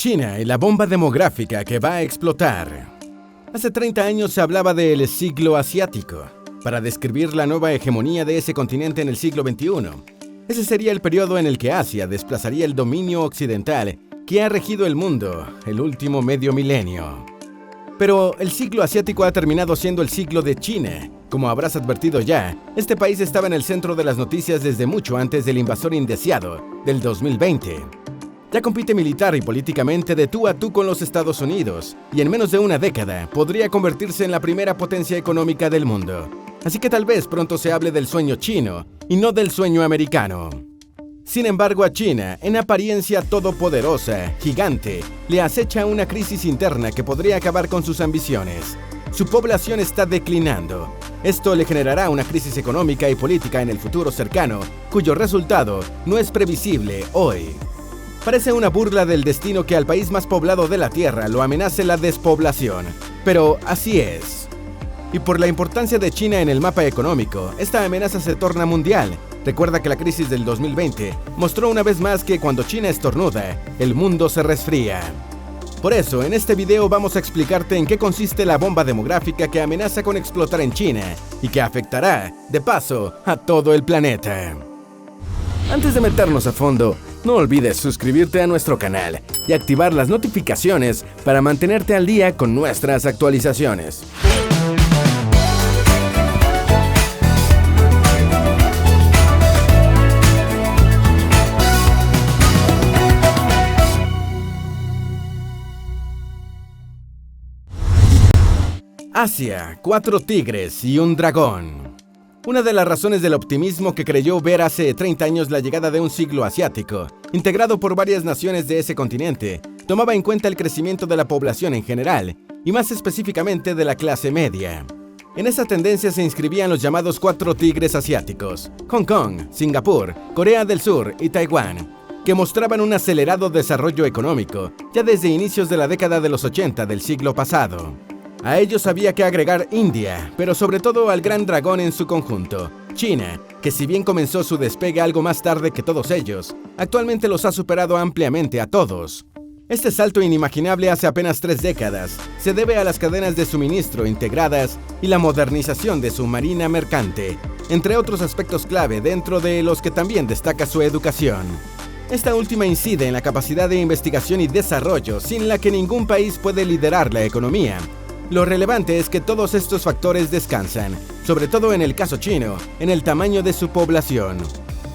China y la bomba demográfica que va a explotar. Hace 30 años se hablaba del siglo asiático, para describir la nueva hegemonía de ese continente en el siglo XXI. Ese sería el periodo en el que Asia desplazaría el dominio occidental que ha regido el mundo el último medio milenio. Pero el siglo asiático ha terminado siendo el siglo de China. Como habrás advertido ya, este país estaba en el centro de las noticias desde mucho antes del invasor indeseado del 2020. Ya compite militar y políticamente de tú a tú con los Estados Unidos, y en menos de una década podría convertirse en la primera potencia económica del mundo. Así que tal vez pronto se hable del sueño chino y no del sueño americano. Sin embargo, a China, en apariencia todopoderosa, gigante, le acecha una crisis interna que podría acabar con sus ambiciones. Su población está declinando. Esto le generará una crisis económica y política en el futuro cercano, cuyo resultado no es previsible hoy. Parece una burla del destino que al país más poblado de la Tierra lo amenace la despoblación, pero así es. Y por la importancia de China en el mapa económico, esta amenaza se torna mundial. Recuerda que la crisis del 2020 mostró una vez más que cuando China estornuda, el mundo se resfría. Por eso, en este video vamos a explicarte en qué consiste la bomba demográfica que amenaza con explotar en China y que afectará, de paso, a todo el planeta. Antes de meternos a fondo, no olvides suscribirte a nuestro canal y activar las notificaciones para mantenerte al día con nuestras actualizaciones. Asia, 4 tigres y un dragón. Una de las razones del optimismo que creyó ver hace 30 años la llegada de un siglo asiático, integrado por varias naciones de ese continente, tomaba en cuenta el crecimiento de la población en general, y más específicamente de la clase media. En esa tendencia se inscribían los llamados 4 tigres asiáticos, Hong Kong, Singapur, Corea del Sur y Taiwán, que mostraban un acelerado desarrollo económico ya desde inicios de la década de los 80 del siglo pasado. A ellos había que agregar India, pero sobre todo al gran dragón en su conjunto, China, que si bien comenzó su despegue algo más tarde que todos ellos, actualmente los ha superado ampliamente a todos. Este salto inimaginable hace apenas 3 décadas se debe a las cadenas de suministro integradas y la modernización de su marina mercante, entre otros aspectos clave dentro de los que también destaca su educación. Esta última incide en la capacidad de investigación y desarrollo sin la que ningún país puede liderar la economía. Lo relevante es que todos estos factores descansan, sobre todo en el caso chino, en el tamaño de su población.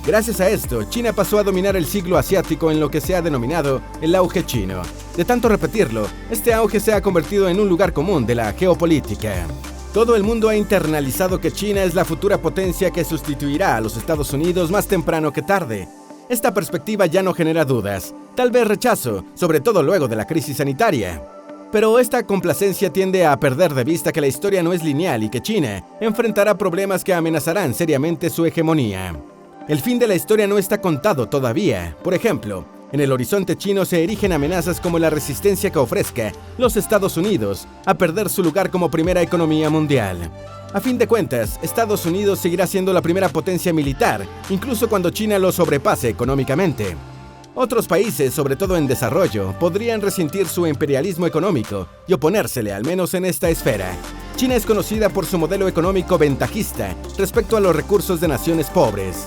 Gracias a esto, China pasó a dominar el siglo asiático en lo que se ha denominado el auge chino. De tanto repetirlo, este auge se ha convertido en un lugar común de la geopolítica. Todo el mundo ha internalizado que China es la futura potencia que sustituirá a los Estados Unidos más temprano que tarde. Esta perspectiva ya no genera dudas, tal vez rechazo, sobre todo luego de la crisis sanitaria. Pero esta complacencia tiende a perder de vista que la historia no es lineal y que China enfrentará problemas que amenazarán seriamente su hegemonía. El fin de la historia no está contado todavía. Por ejemplo, en el horizonte chino se erigen amenazas como la resistencia que ofrezca los Estados Unidos a perder su lugar como primera economía mundial. A fin de cuentas, Estados Unidos seguirá siendo la primera potencia militar, incluso cuando China lo sobrepase económicamente. Otros países, sobre todo en desarrollo, podrían resentir su imperialismo económico y oponérsele, al menos en esta esfera. China es conocida por su modelo económico ventajista respecto a los recursos de naciones pobres.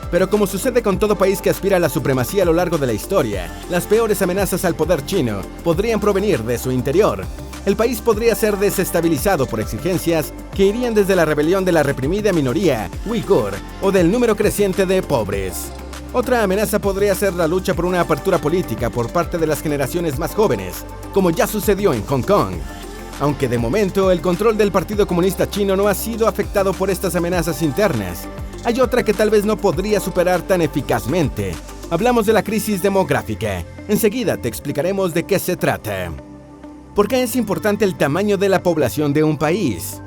Pero como sucede con todo país que aspira a la supremacía a lo largo de la historia, las peores amenazas al poder chino podrían provenir de su interior. El país podría ser desestabilizado por exigencias que irían desde la rebelión de la reprimida minoría uigur o del número creciente de pobres. Otra amenaza podría ser la lucha por una apertura política por parte de las generaciones más jóvenes, como ya sucedió en Hong Kong. Aunque de momento el control del Partido Comunista Chino no ha sido afectado por estas amenazas internas, hay otra que tal vez no podría superar tan eficazmente. Hablamos de la crisis demográfica. Enseguida te explicaremos de qué se trata. ¿Por qué es importante el tamaño de la población de un país?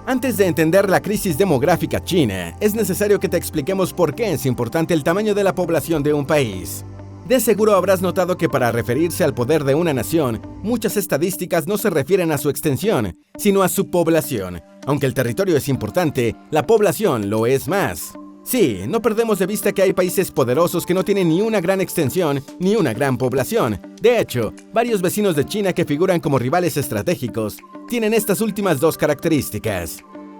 Antes de entender la crisis demográfica china, es necesario que te expliquemos por qué es importante el tamaño de la población de un país. De seguro habrás notado que para referirse al poder de una nación, muchas estadísticas no se refieren a su extensión, sino a su población. Aunque el territorio es importante, la población lo es más. Sí, no perdemos de vista que hay países poderosos que no tienen ni una gran extensión ni una gran población. De hecho, varios vecinos de China que figuran como rivales estratégicos tienen estas últimas dos características.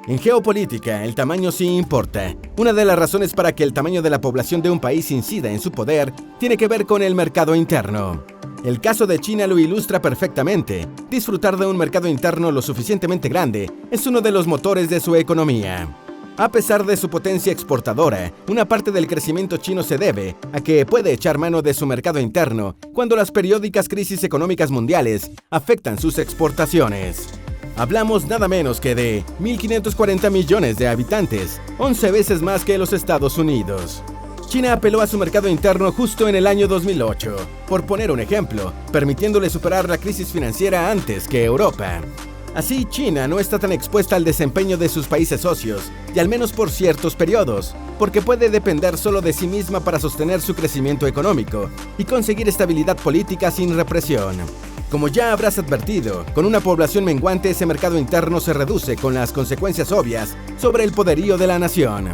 En geopolítica, el tamaño sí importa. Una de las razones para que el tamaño de la población de un país incida en su poder tiene que ver con el mercado interno. El caso de China lo ilustra perfectamente. Disfrutar de un mercado interno lo suficientemente grande es uno de los motores de su economía. A pesar de su potencia exportadora, una parte del crecimiento chino se debe a que puede echar mano de su mercado interno cuando las periódicas crisis económicas mundiales afectan sus exportaciones. Hablamos nada menos que de 1.540 millones de habitantes, 11 veces más que los Estados Unidos. China apeló a su mercado interno justo en el año 2008, por poner un ejemplo, permitiéndole superar la crisis financiera antes que Europa. Así, China no está tan expuesta al desempeño de sus países socios, y al menos por ciertos periodos, porque puede depender solo de sí misma para sostener su crecimiento económico y conseguir estabilidad política sin represión. Como ya habrás advertido, con una población menguante ese mercado interno se reduce con las consecuencias obvias sobre el poderío de la nación.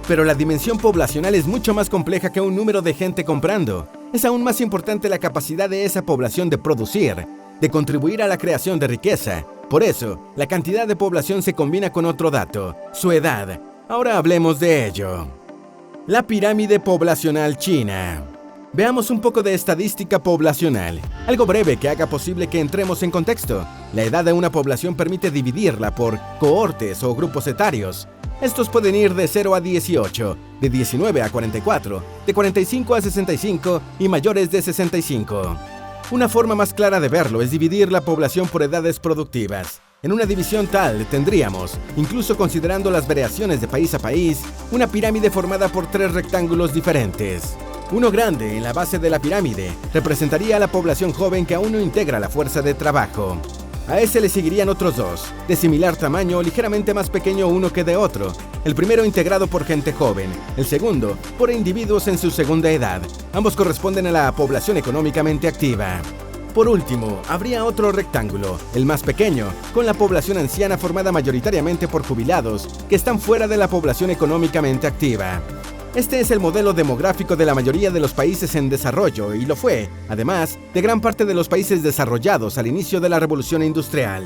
Pero la dimensión poblacional es mucho más compleja que un número de gente comprando. Es aún más importante la capacidad de esa población de producir, de contribuir a la creación de riqueza. Por eso, la cantidad de población se combina con otro dato, su edad. Ahora hablemos de ello. La pirámide poblacional china. Veamos un poco de estadística poblacional, algo breve que haga posible que entremos en contexto. La edad de una población permite dividirla por cohortes o grupos etarios. Estos pueden ir de 0 a 18, de 19 a 44, de 45 a 65 y mayores de 65. Una forma más clara de verlo es dividir la población por edades productivas. En una división tal tendríamos, incluso considerando las variaciones de país a país, una pirámide formada por tres rectángulos diferentes. Uno grande en la base de la pirámide representaría a la población joven que aún no integra la fuerza de trabajo. A ese le seguirían otros dos, de similar tamaño, ligeramente más pequeño uno que de otro. El primero integrado por gente joven, el segundo por individuos en su segunda edad. Ambos corresponden a la población económicamente activa. Por último, habría otro rectángulo, el más pequeño, con la población anciana formada mayoritariamente por jubilados que están fuera de la población económicamente activa. Este es el modelo demográfico de la mayoría de los países en desarrollo y lo fue, además, de gran parte de los países desarrollados al inicio de la revolución industrial.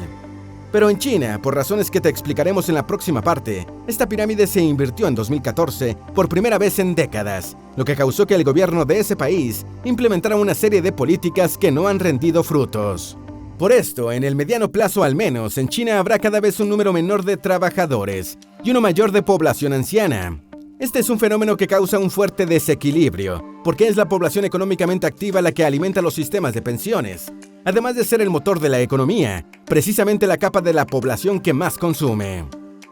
Pero en China, por razones que te explicaremos en la próxima parte, esta pirámide se invirtió en 2014 por primera vez en décadas, lo que causó que el gobierno de ese país implementara una serie de políticas que no han rendido frutos. Por esto, en el mediano plazo al menos, en China habrá cada vez un número menor de trabajadores y uno mayor de población anciana. Este es un fenómeno que causa un fuerte desequilibrio, porque es la población económicamente activa la que alimenta los sistemas de pensiones. Además de ser el motor de la economía, precisamente la capa de la población que más consume.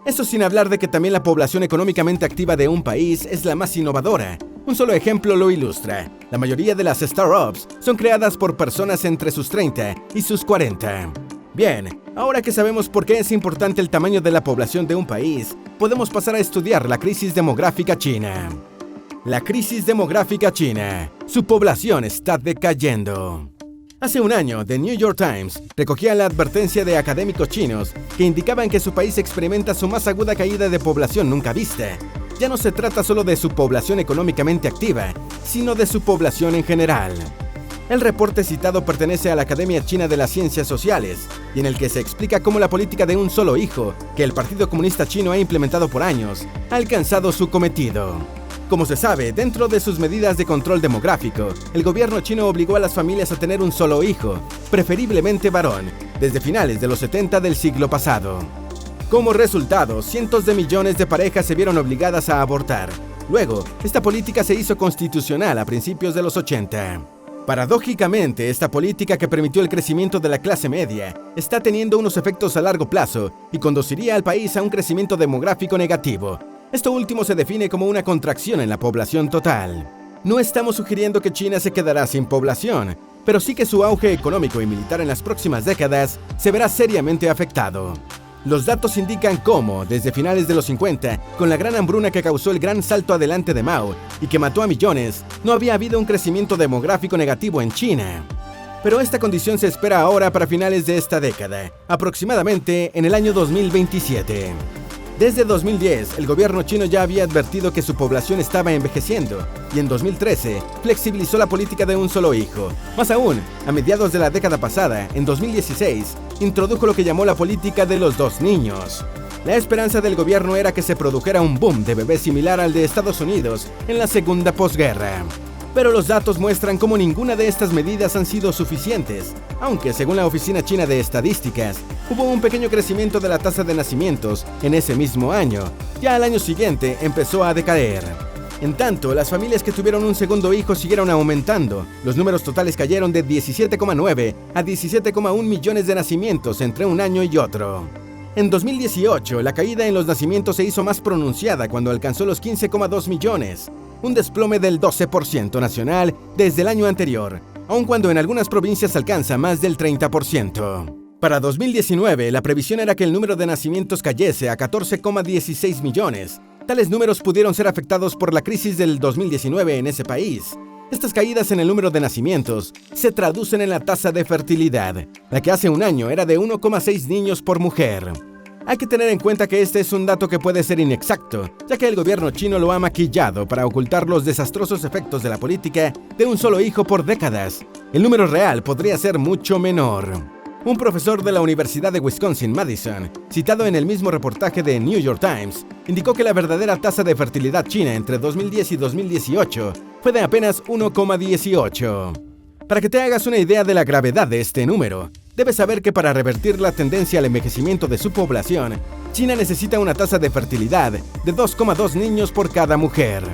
Eso sin hablar de que también la población económicamente activa de un país es la más innovadora. Un solo ejemplo lo ilustra. La mayoría de las startups son creadas por personas entre sus 30 y sus 40. Bien, ahora que sabemos por qué es importante el tamaño de la población de un país, podemos pasar a estudiar la crisis demográfica china. La crisis demográfica china. Su población está decayendo. Hace un año, The New York Times recogía la advertencia de académicos chinos que indicaban que su país experimenta su más aguda caída de población nunca vista. Ya no se trata solo de su población económicamente activa, sino de su población en general. El reporte citado pertenece a la Academia China de las Ciencias Sociales, y en el que se explica cómo la política de un solo hijo, que el Partido Comunista Chino ha implementado por años, ha alcanzado su cometido. Como se sabe, dentro de sus medidas de control demográfico, el gobierno chino obligó a las familias a tener un solo hijo, preferiblemente varón, desde finales de los 70 del siglo pasado. Como resultado, cientos de millones de parejas se vieron obligadas a abortar. Luego, esta política se hizo constitucional a principios de los 80. Paradójicamente, esta política que permitió el crecimiento de la clase media está teniendo unos efectos a largo plazo y conduciría al país a un crecimiento demográfico negativo. Esto último se define como una contracción en la población total. No estamos sugiriendo que China se quedará sin población, pero sí que su auge económico y militar en las próximas décadas se verá seriamente afectado. Los datos indican cómo, desde finales de los 50, con la gran hambruna que causó el gran salto adelante de Mao y que mató a millones, no había habido un crecimiento demográfico negativo en China. Pero esta condición se espera ahora para finales de esta década, aproximadamente en el año 2027. Desde 2010, el gobierno chino ya había advertido que su población estaba envejeciendo y en 2013 flexibilizó la política de un solo hijo. Más aún, a mediados de la década pasada, en 2016, introdujo lo que llamó la política de los 2 niños. La esperanza del gobierno era que se produjera un boom de bebés similar al de Estados Unidos en la segunda posguerra. Pero los datos muestran cómo ninguna de estas medidas han sido suficientes, aunque según la Oficina China de Estadísticas, hubo un pequeño crecimiento de la tasa de nacimientos en ese mismo año. Ya al año siguiente empezó a decaer. En tanto, las familias que tuvieron un segundo hijo siguieron aumentando. Los números totales cayeron de 17,9 a 17,1 millones de nacimientos entre un año y otro. En 2018, la caída en los nacimientos se hizo más pronunciada cuando alcanzó los 15,2 millones, un desplome del 12% nacional desde el año anterior, aun cuando en algunas provincias alcanza más del 30%. Para 2019, la previsión era que el número de nacimientos cayese a 14,16 millones. Tales números pudieron ser afectados por la crisis del 2019 en ese país. Estas caídas en el número de nacimientos se traducen en la tasa de fertilidad, la que hace un año era de 1,6 niños por mujer. Hay que tener en cuenta que este es un dato que puede ser inexacto, ya que el gobierno chino lo ha maquillado para ocultar los desastrosos efectos de la política de un solo hijo por décadas. El número real podría ser mucho menor. Un profesor de la Universidad de Wisconsin-Madison, citado en el mismo reportaje de New York Times, indicó que la verdadera tasa de fertilidad china entre 2010 y 2018 fue de apenas 1,18. Para que te hagas una idea de la gravedad de este número, debes saber que para revertir la tendencia al envejecimiento de su población, China necesita una tasa de fertilidad de 2,2 niños por cada mujer.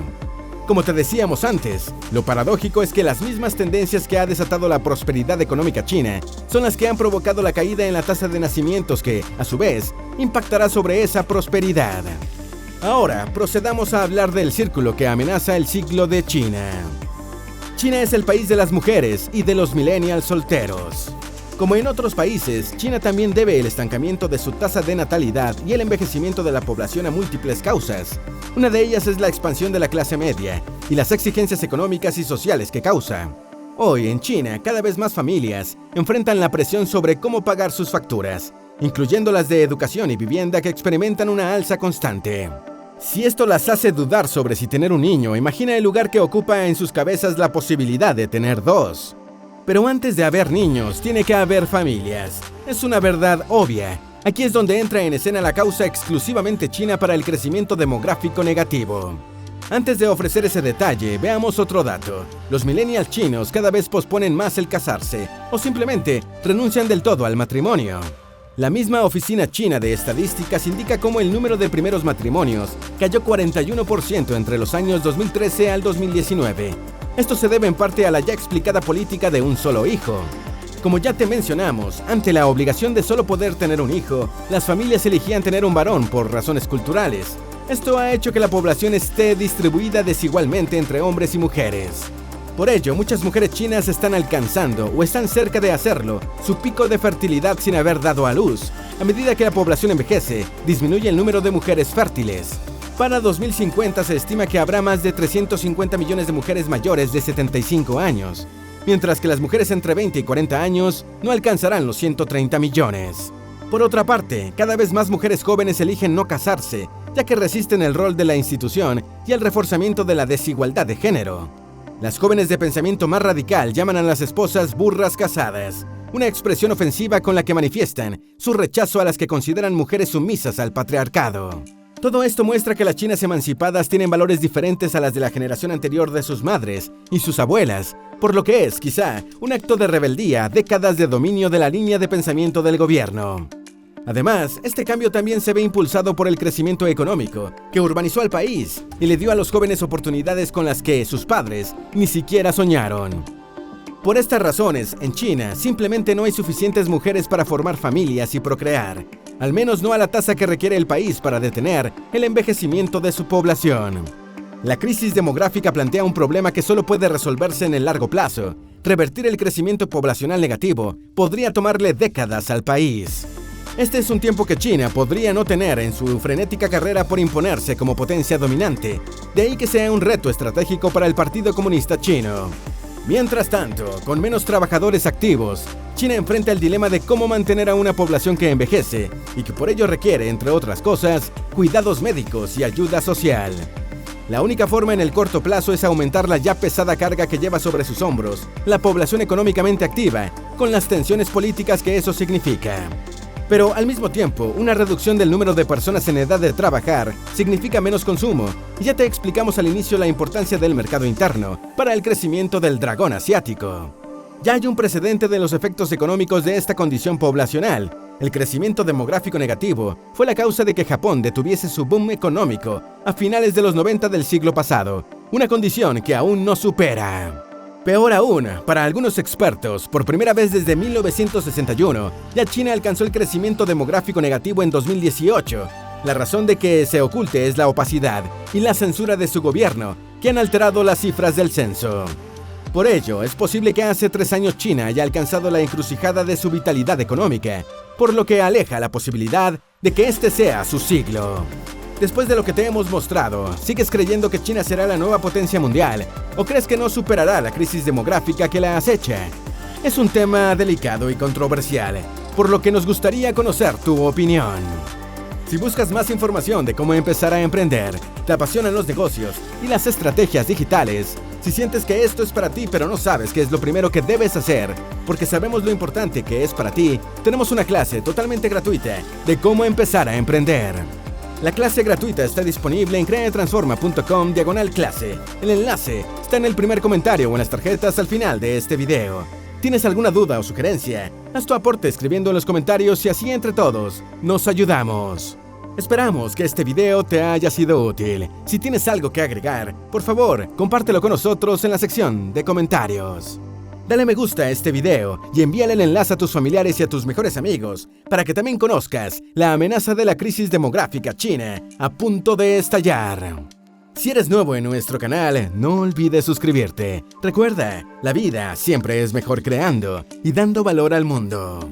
Como te decíamos antes, lo paradójico es que las mismas tendencias que ha desatado la prosperidad económica china son las que han provocado la caída en la tasa de nacimientos que, a su vez, impactará sobre esa prosperidad. Ahora, procedamos a hablar del círculo que amenaza el siglo de China. China es el país de las mujeres y de los millennials solteros. Como en otros países, China también debe el estancamiento de su tasa de natalidad y el envejecimiento de la población a múltiples causas. Una de ellas es la expansión de la clase media y las exigencias económicas y sociales que causa. Hoy, en China, cada vez más familias enfrentan la presión sobre cómo pagar sus facturas, incluyendo las de educación y vivienda que experimentan una alza constante. Si esto las hace dudar sobre si tener un niño, imagina el lugar que ocupa en sus cabezas la posibilidad de tener 2. Pero antes de haber niños, tiene que haber familias. Es una verdad obvia. Aquí es donde entra en escena la causa exclusivamente china para el crecimiento demográfico negativo. Antes de ofrecer ese detalle, veamos otro dato. Los millennials chinos cada vez posponen más el casarse, o simplemente renuncian del todo al matrimonio. La misma Oficina China de Estadísticas indica cómo el número de primeros matrimonios cayó 41% entre los años 2013 al 2019. Esto se debe en parte a la ya explicada política de un solo hijo. Como ya te mencionamos, ante la obligación de solo poder tener un hijo, las familias elegían tener un varón por razones culturales. Esto ha hecho que la población esté distribuida desigualmente entre hombres y mujeres. Por ello, muchas mujeres chinas están alcanzando, o están cerca de hacerlo, su pico de fertilidad sin haber dado a luz. A medida que la población envejece, disminuye el número de mujeres fértiles. Para 2050 se estima que habrá más de 350 millones de mujeres mayores de 75 años, mientras que las mujeres entre 20 y 40 años no alcanzarán los 130 millones. Por otra parte, cada vez más mujeres jóvenes eligen no casarse, ya que resisten el rol de la institución y el reforzamiento de la desigualdad de género. Las jóvenes de pensamiento más radical llaman a las esposas burras casadas, una expresión ofensiva con la que manifiestan su rechazo a las que consideran mujeres sumisas al patriarcado. Todo esto muestra que las chinas emancipadas tienen valores diferentes a las de la generación anterior de sus madres y sus abuelas, por lo que es, quizá, un acto de rebeldía a décadas de dominio de la línea de pensamiento del gobierno. Además, este cambio también se ve impulsado por el crecimiento económico, que urbanizó al país y le dio a los jóvenes oportunidades con las que sus padres ni siquiera soñaron. Por estas razones, en China simplemente no hay suficientes mujeres para formar familias y procrear, al menos no a la tasa que requiere el país para detener el envejecimiento de su población. La crisis demográfica plantea un problema que solo puede resolverse en el largo plazo. Revertir el crecimiento poblacional negativo podría tomarle décadas al país. Este es un tiempo que China podría no tener en su frenética carrera por imponerse como potencia dominante, de ahí que sea un reto estratégico para el Partido Comunista Chino. Mientras tanto, con menos trabajadores activos, China enfrenta el dilema de cómo mantener a una población que envejece y que por ello requiere, entre otras cosas, cuidados médicos y ayuda social. La única forma en el corto plazo es aumentar la ya pesada carga que lleva sobre sus hombros la población económicamente activa, con las tensiones políticas que eso significa. Pero al mismo tiempo, una reducción del número de personas en edad de trabajar significa menos consumo, y ya te explicamos al inicio la importancia del mercado interno para el crecimiento del dragón asiático. Ya hay un precedente de los efectos económicos de esta condición poblacional. El crecimiento demográfico negativo fue la causa de que Japón detuviese su boom económico a finales de los 90 del siglo pasado, una condición que aún no supera. Peor aún, para algunos expertos, por primera vez desde 1961, ya China alcanzó el crecimiento demográfico negativo en 2018. La razón de que se oculte es la opacidad y la censura de su gobierno, que han alterado las cifras del censo. Por ello, es posible que hace 3 años China haya alcanzado la encrucijada de su vitalidad económica, por lo que aleja la posibilidad de que este sea su siglo. Después de lo que te hemos mostrado, ¿sigues creyendo que China será la nueva potencia mundial o crees que no superará la crisis demográfica que la acecha? Es un tema delicado y controversial, por lo que nos gustaría conocer tu opinión. Si buscas más información de cómo empezar a emprender, te apasionan los negocios y las estrategias digitales, si sientes que esto es para ti pero no sabes qué es lo primero que debes hacer, porque sabemos lo importante que es para ti, tenemos una clase totalmente gratuita de cómo empezar a emprender. La clase gratuita está disponible en creatransforma.com/clase. El enlace está en el primer comentario o en las tarjetas al final de este video. ¿Tienes alguna duda o sugerencia? Haz tu aporte escribiendo en los comentarios y así entre todos nos ayudamos. Esperamos que este video te haya sido útil. Si tienes algo que agregar, por favor, compártelo con nosotros en la sección de comentarios. Dale me gusta a este video y envíale el enlace a tus familiares y a tus mejores amigos para que también conozcas la amenaza de la crisis demográfica china a punto de estallar. Si eres nuevo en nuestro canal, no olvides suscribirte. Recuerda, la vida siempre es mejor creando y dando valor al mundo.